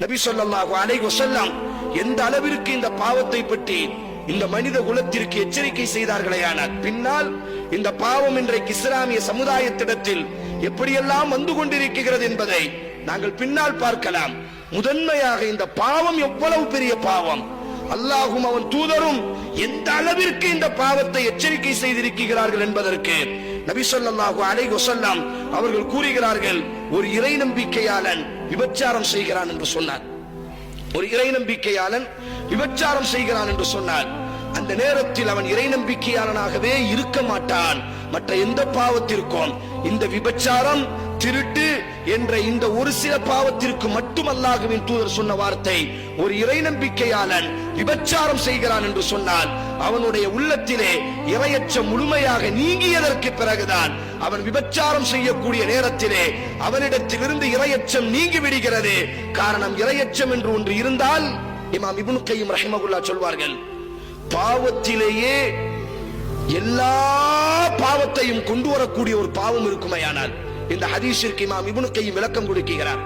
நபி ஸல்லல்லாஹு அலைஹி வஸல்லம் எந்த அளவிற்கு இந்த பாவத்தை பற்றி இந்த மனித குலத்திற்கு எச்சரிக்கை செய்தார்களேயானால், பின்னால் இந்த பாவம் இன்றைக்கு இஸ்லாமிய சமுதாயத்திடத்தில் எப்படியெல்லாம் வந்து கொண்டிருக்கிறது என்பதை நாங்கள் பின்னால் பார்க்கலாம். முதன்மையாக இந்த பாவம் எவ்வளவு பெரிய பாவம், அல்லாஹும் அவன் தூதரும் எந்த அளவிற்கு இந்த பாவத்தை எச்சரிக்கை செய்திருக்கிறார்கள் என்பதற்கு நபி ஸல்லல்லாஹு அலைஹி வஸல்லம் அவர்கள் கூறுகிறார்கள், ஒரு இறை நம்பிக்கையாளன் விபச்சாரம் செய்கிறான் என்று சொன்னார். ஒரு இறை நம்பிக்கையாளன் விபச்சாரம் செய்கிறான் என்று சொன்னார், அந்த நேரத்தில் அவன் இறை நம்பிக்கையாளனாகவே இருக்க மாட்டான். மற்ற எந்த பாவத்திற்கும் இந்த விபச்சாரம், திருட்டு என்ற இந்த ஒரு சில பாவத்திற்கு மட்டும் அல்லாஹ்வின் தூதர் சொன்ன வார்த்தை, ஒரு இறை நம்பிக்கையாளன் விபச்சாரம் செய்கிறான் என்று சொன்னால் அவனுடைய உள்ளத்திலே இறையச்சம் முழுமையாக நீங்கியதற்கு பிறகுதான் அவன் விபச்சாரம் செய்யக்கூடிய நேரத்திலே அவனிடத்திலிருந்து இறையச்சம் நீங்கி விடுகிறது. காரணம், இறையச்சம் என்று ஒன்று இருந்தால், இமாம் இப்னு கையிம் ரஹிமஹுல்லாஹ் சொல்வார்கள், பாவத்திலேயே எல்லா பாவத்தையும் கொண்டு வரக்கூடிய ஒரு பாவம் இருக்குமையானால், இந்த ஹதீஸிற்கு இமாம் இப்னு கையிம் விளக்கம் கொடுக்கிறார்.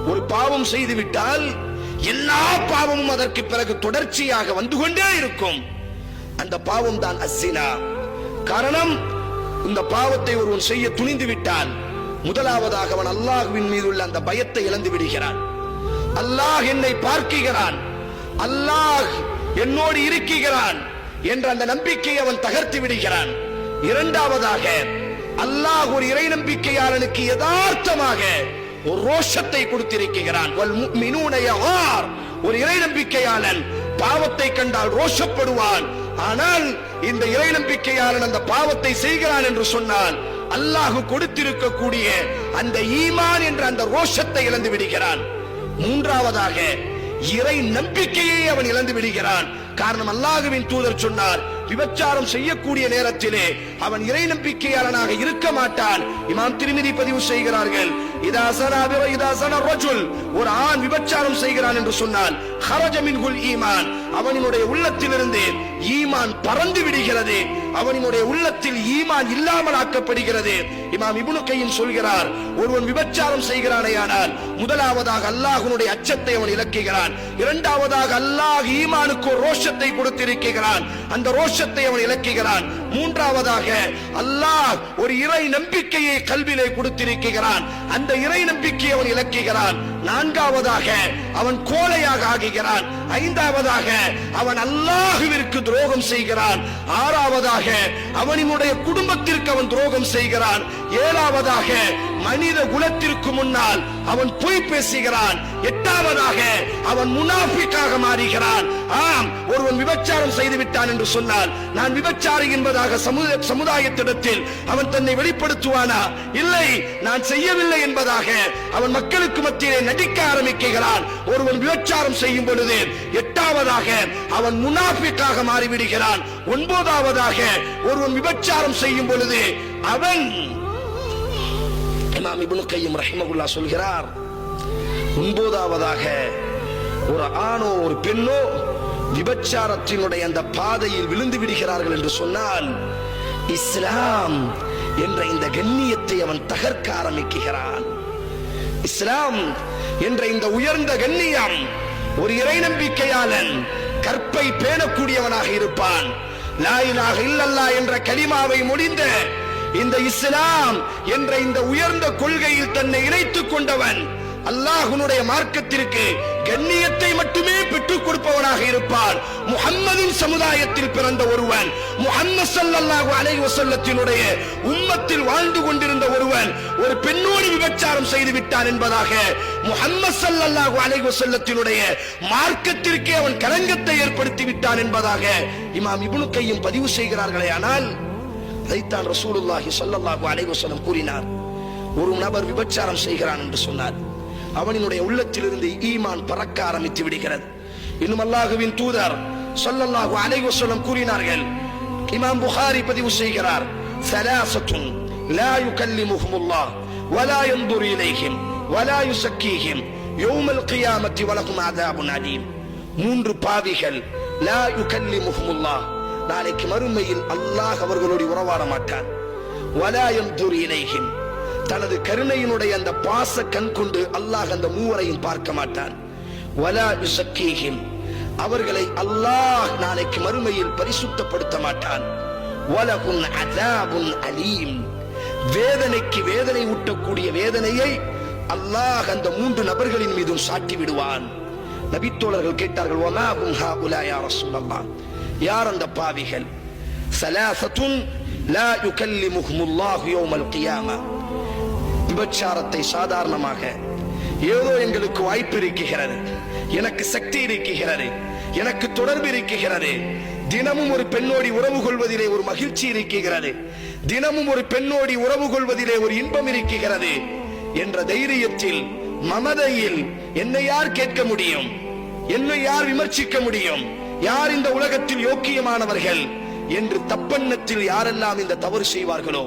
ஒரு பாவம் செய்து விட்டால் எல்லா பாவமும் அதற்கு பிறகு தொடர்ச்சியாக வந்து கொண்டே இருக்கும். அந்த பாவம் தான் அஸ்ஸினா. காரணம், இந்த பாவத்தை ஒருவன் செய்ய துணிந்து விட்டால் முதலாவதாக அவன் அல்லாஹ்வின் மீது உள்ள அந்த பயத்தை இழந்து விடுகிறான். அல்லாஹ் என்னை பார்க்கிறான், அல்லாஹ் என்னோடு இருக்கிறான் என்ற அந்த நம்பிக்கையை அவன் தகர்த்து விடுகிறான். இரண்டாவதாக, அல்லாஹ் ஒரு இறை நம்பிக்கையாளனுக்கு யதார்த்தமாக ஒரு ரோஷத்தை கொடுத்திருக்கிறான். ஒரு இறை நம்பிக்கையாளன் பாவத்தை கண்டால் ரோஷப்படுவான். ஆனால் இந்த இறை நம்பிக்கையாளன் அந்த பாவத்தை செய்கிறான் என்று சொன்னால் அல்லாஹ் கொடுத்திருக்கக்கூடிய அந்த ஈமான் என்ற அந்த ரோஷத்தை இழந்து விடுகிறான். மூன்றாவதாக, இறை நம்பிக்கையை அவன் இழந்து விடுகிறான். காரணம், அல்லாஹ்வின் தூதர் சொன்னார், விபச்சாரம் செய்யக்கூடிய நேரத்திலே அவன் இறை நம்பிக்கையாளனாக இருக்க மாட்டான். இமாம் திர்மிதி பதிவு செய்கிறார்கள், ஒரு ஆண் விபச்சாரம் செய்கிறான் என்று சொன்னால் ஹரஜ மின்ஹுல் ஈமான், அவனுடைய உள்ளத்திலிருந்து ஈமான் பறந்து விடுகிறது, அவனுடைய உள்ளத்தில் ஈமான் இல்லாமல் ஆக்கப்படுகிறது. இமாம் இப்னு கையிம் சொல்கிறார், ஒருவன் விபச்சாரம் செய்கிறானேயானால் முதலாவதாக அல்லாஹ்வுடைய அச்சத்தை அவன் இழக்கிறான். இரண்டாவதாக அல்லாஹ் ஈமானுக்கு ஒரு ரோஷத்தை கொடுத்திருக்கிறான், அந்த ரோஷத்தை அவன் இழக்கிறான். மூன்றாவதாக அல்லாஹ் ஒரு இறை நம்பிக்கையை கல்விலே கொடுத்திருக்கிறான், அந்த இறை நம்பிக்கையை அவன் இழக்கிறான். நான்காவதாக அவன் கோழையாக ஆகிறான். ஐந்தாவதாக அவன் அல்லாஹ்விற்கு துரோகம் செய்கிறான். ஆறாவதாக அவனுடைய குடும்பத்திற்கு அவன் துரோகம் செய்கிறான். ஏழாவதாக மனித குலத்திற்கு முன்னால் அவன் பொய் பேசுகிறான். எட்டாவதாக அவன் முனாஃபிக்காக மாறுகிறான். ஆம், ஒருவன் விபச்சாரம் செய்து விட்டான் என்று சொன்னால் நான் விபச்சாரி என்பதாக சமுதாயத்திடத்தில் அவன் தன்னை வெளிப்படுத்துவானா? இல்லை, நான் செய்யவில்லை என்பதாக அவன் மக்களுக்கு மத்தியிலே நடிக்க ஆரம்பிக்கிறான். ஒருவன் விபச்சாரம் செய்யும் பொழுது எட்டாவதாக அவன் முனாஃபிக்காக மாறிவிடுகிறான். ஒன்பதாவதாக ஒருவன் விபச்சாரம் செய்யும் பொழுது அவன், இமாம் இப்னு கையிம் ரஹிமஹுல்லாஹ் சொல்கிறார், ஒன்பதாவதாக ஒரு ஆணோ ஒரு பெண்ணோ விபச்சாரத்தினுடைய அந்த பாதையில் விழுந்து விடுகிறார்கள் என்று சொன்னால் இஸ்லாம் என்ற இந்த கண்ணியத்தை அவன் தகர்க்க ஆரம்பிக்கிறான். இஸ்லாம் என்ற இந்த உயர்ந்த கண்ணியம், ஒரு இறை நம்பிக்கையாளன் கற்பை பேணக்கூடியவனாக இருப்பான். லா இலாஹ இல்லல்லாஹ் என்ற கலிமாவை முடிந்த இந்த இஸ்லாம் என்ற இந்த உயர்ந்த கொள்கையில் தன்னை இணைத்துக் கொண்டவன் அல்லாஹ்வுடைய மார்க்கத்திற்கு கண்ணியத்தை மட்டுமே பெற்றுக் கொடுப்பவனாக இருப்பான். முஹம்மதின் சமுதாயத்தில் பிறந்த ஒருவன், முஹம்மது ஸல்லல்லாஹு அலைஹி வஸல்லத்தினுடைய உம்மத்தில் வாழ்ந்து கொண்டிருந்த ஒருவன் ஒரு பெண்ணோடு விபச்சாரம் செய்து விட்டான் என்பதாக முஹம்மது ஸல்லல்லாஹு அலைஹி வஸல்லத்தினுடைய மார்க்கத்திற்கே அவன் களங்கத்தை ஏற்படுத்தி விட்டான் என்பதாக இமாம் இப்னு கையிம் பதிவு செய்கிறார்களே. ஆனால் அதைத்தான் ரசூலுல்லாஹி ஸல்லல்லாஹு அலைஹி வஸல்லம் கூறினார். ஒரு நபர் விபச்சாரம் செய்கிறான் என்று சொன்னார், அவனுடைய உள்ளத்திலிருந்து ஈமான் பறக்க ஆரம்பித்து விடுகிறது. இன்னும் அல்லாஹ்வின் தூதர் ஸல்லல்லாஹு அலைஹி வஸல்லம் கூறினார்கள், இமாம் புகாரி பதிவு செய்கிறார், ஸலாஸத்துன் லா யுகல்லிமுஹுமுல்லாஹ் வலா யன்துரு இலைஹிம் வலா யுஸக்கீஹிம் யௌமல் கியாமத்தி வலஹும் அஸாபுன் அலீம். மூன்று பாவிகள், லா யுகல்லிமுஹுமுல்லாஹ், நாளைக்கு மறுமையில் அல்லாஹ் அவர்களோடு உறவாட மாட்டான். வலா யன்துரு இலைஹிம், தனது கருணையினுடைய அந்த பாச கண் கொண்டு அல்லாஹ் அந்த மூவரையும் பார்க்க மாட்டான். வலா யுஸக்கீஹிம், அவர்களை அல்லாஹ் நாளைக்கு மறுமையில் பரிசுத்தப்படுத்த மாட்டான். வலஹும் அஸாபுன் அலீம், வேதனைக்கு வேதனை ஊட்டக்கூடிய வேதனையை அல்லாஹ் அந்த 3 நபர்களின் மீதும் சாட்டி விடுவான். நபித்தோழர்கள் கேட்டார்கள், வமா ஹும் ஹாஉலா யா ரசூலல்லாஹ், யார் அந்த பாவிகள்? ஸலாஸத்துன் லா யுகல்லிமுஹுமுல்லாஹு யௌமல் கியாமா, விபச்சாரத்தை சாதாரணமாக ஏதோ எங்களுக்கு வாய்ப்பு இருக்குகிறது, எனக்கு சக்தி இருக்குகிறது, எனக்கு தொடர்பு இருக்குகிறது, தினமும் ஒரு பெண்ணோடி உறவு கொள்வதிலே ஒரு மகிழ்ச்சி இருக்குகிறது, தினமும் ஒரு பெண்ணோடி உறவு கொள்வதிலே ஒரு இன்பம் இருக்குகிறது என்ற தைரியத்தில், மமதையில் என்னை யார் கேட்க முடியும், என்னை யார் விமர்சிக்க முடியும், யார் இந்த உலகத்தில் யோக்கியமானவர்கள் என்று தப்பெண்ணத்தில் யாரெல்லாம் இந்த தவறு செய்வார்களோ